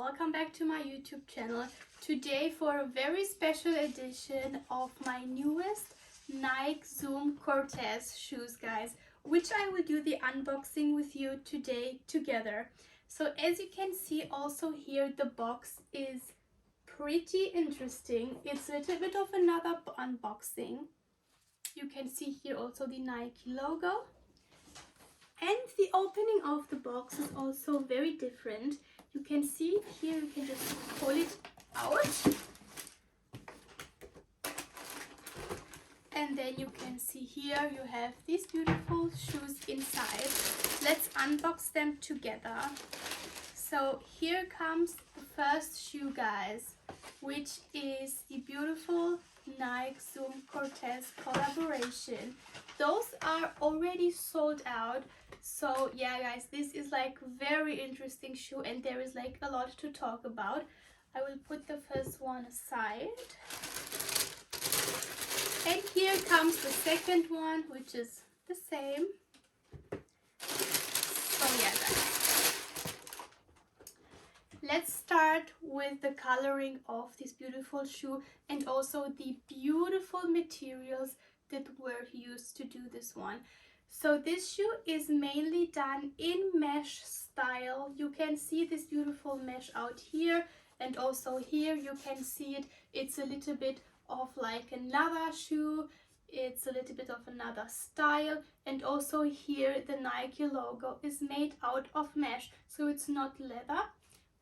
welcome back to my YouTube channel. Today for a very special edition of my newest Nikezoom CORTEZ shoes, guys, which I will do the unboxing with you today together. So as you can see also here, the box is pretty interesting. It's a little bit of another unboxing. You can see here also the Nike logo. And the opening of the box is also very different. You can see here, you can just pull it out. And then you can see here you have these beautiful shoes inside. Let's unbox them together. So here comes the first shoe, guys, which is the beautiful Nikezoom CORTEZ collaboration. Those are already sold out. So yeah, guys, this is like very interesting shoe and there is like a lot to talk about. I will put the first one aside. And here comes the second one, which is the same. So yeah, guys. Let's start with the coloring of this beautiful shoe and also the beautiful materials that were used to do this one. So this shoe is mainly done in mesh style. You can see this beautiful mesh out here, and also here you can see it. It's a little bit of like another shoe. It's a little bit of another style, and also here the Nike logo is made out of mesh, so it's not leather.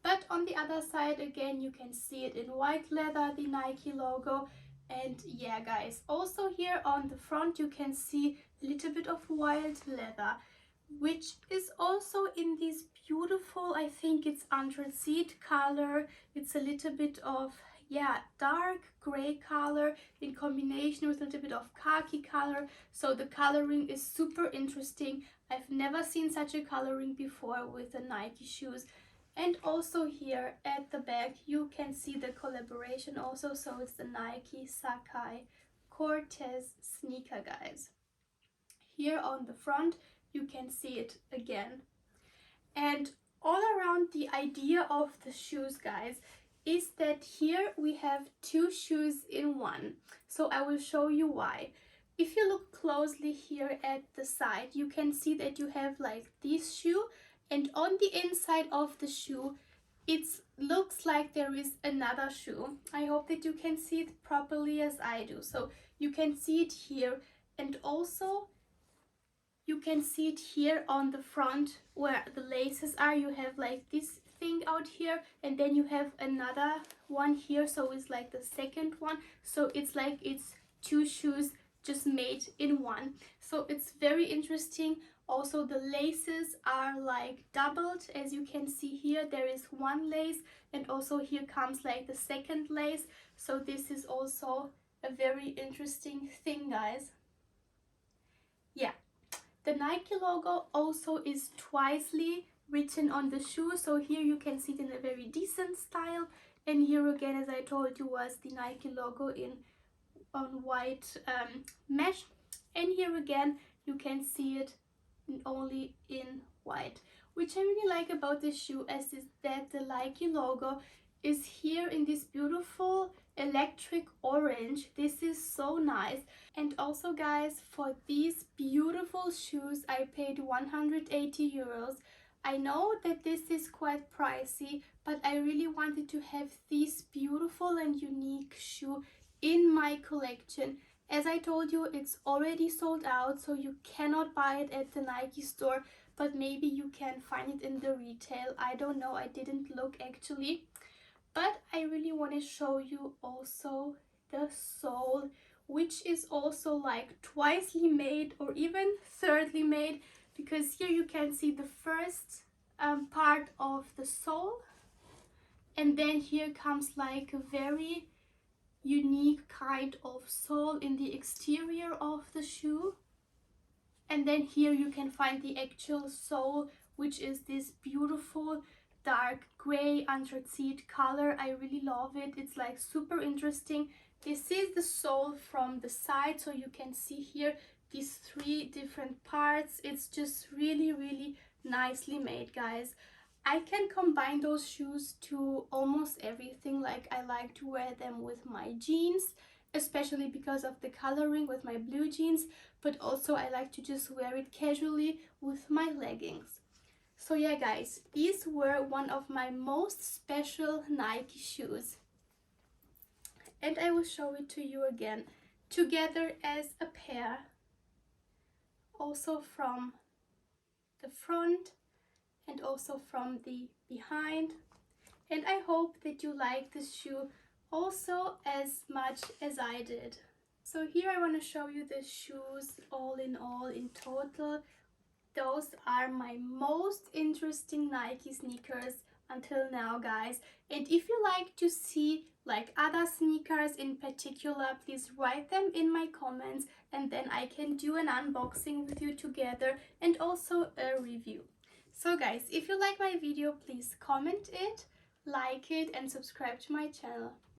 But on the other side again you can see it in white leather, the Nike logo. And yeah, guys, also here on the front you can see a little bit of white leather, which is also in this beautiful, I think it's anthracite color. It's a little bit of, yeah, dark gray color in combination with a little bit of khaki color. So the coloring is super interesting. I've never seen such a coloring before with the Nike shoes. And also here at the back you can see the collaboration also, so it's the Nike SACAI CORTEZ sneaker, guys. Here on the front you can see it again. And all around the idea of the shoes, guys, is that here we have two shoes in one. So I will show you why. If you look closely here at the side, you can see that you have like this shoe, and on the inside of the shoe it looks like there is another shoe. I hope that you can see it properly as I do. So you can see it here, and also you can see it here on the front where the laces are. You have like this thing out here, and then you have another one here, so it's like the second one. So it's like it's two shoes just made in one. So it's very interesting. Also the laces are like doubled, as you can see here. There is one lace, and also here comes like the second lace. So this is also a very interesting thing, guys. Yeah, the Nike logo also is twicely written on the shoe. So here you can see it in a very decent style, and here again, as I told you, was the Nike logo on white mesh, and here again you can see it only in white. Which I really like about this shoe is that the Nike logo is here in this beautiful electric orange. This is so nice. And also, guys, for these beautiful shoes I paid 180 euros. I know that this is quite pricey, but I really wanted to have this beautiful and unique shoe in my collection. As I told you, it's already sold out, so you cannot buy it at the Nike store, but maybe you can find it in the retail. I don't know, I didn't look actually. But I really want to show you also the sole, which is also like twicely made or even thirdly made, because here you can see the first part of the sole, and then here comes like a very unique kind of sole in the exterior of the shoe, and then here you can find the actual sole, which is this beautiful dark gray anthracite color. I really love it. It's like super interesting. This is the sole from the side, so you can see here these three different parts. It's just really nicely made, guys. I can combine those shoes to almost everything. Like I like to wear them with my jeans, especially because of the coloring with my blue jeans, but also I like to just wear it casually with my leggings. So yeah guys, these were one of my most special Nike shoes. And I will show it to you again, together as a pair, also from the front and also from the behind. And I hope that you like this shoe also as much as I did. So here I want to show you the shoes all in total. Those are my most interesting Nike sneakers until now, guys. And if you like to see like other sneakers in particular, please write them in my comments and then I can do an unboxing with you together and also a review. So guys, if you like my video, please comment it, like it and subscribe to my channel.